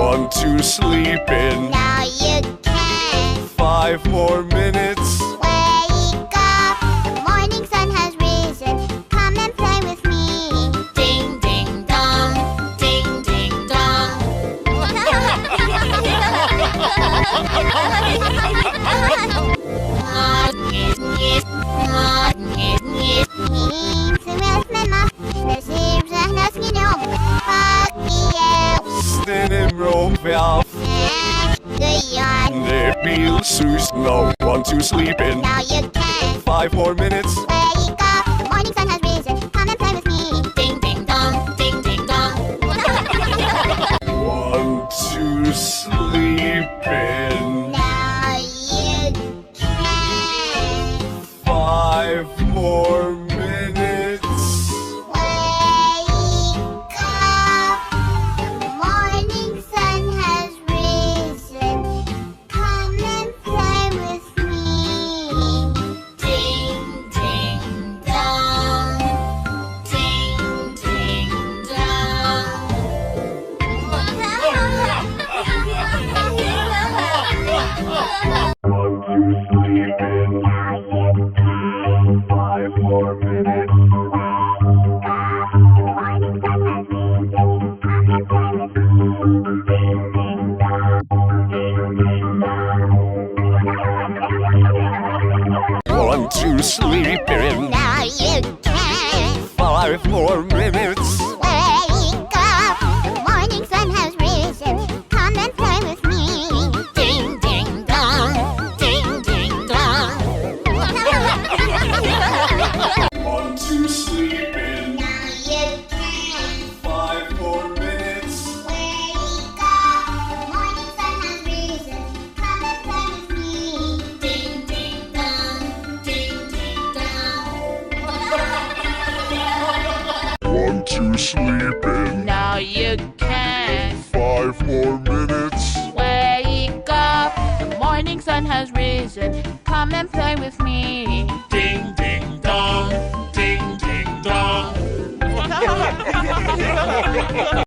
Want to sleep in? Now you can. 5 more minutes. Wake up, the morning sun has risen. Come and play with me. Ding, ding, dong. Ding, ding, dong. No, want to sleep in? Now you can. 5 more minutes. Wake up, the morning sun has risen. Come and play with me. Ding, ding, dong. Ding, ding, dong. Want to sleep in? Now you can. 5 more minutes. Wake up, the morning sun has risen. Come and play with me. Ding, ding, dong. Ding, ding, dong. Want to sleep in? 5 more minutes. Want to sleep in? Now you can. 5 more minutes. Wake up, the morning sun has risen. Come and play with me. Ding, ding, dong. Ding, ding, dong. Want to sleep in? Now you can. 5 more minutes. Wake up, the morning sun has risen. Come and play with me. Ding, ding, dong. Ding, ding, dong. Want to sleep in? Now you can. 5 more minutes. Wake up, the morning sun has risen. Come and play with me. Ding, ding, dong. Ding, ding, dong.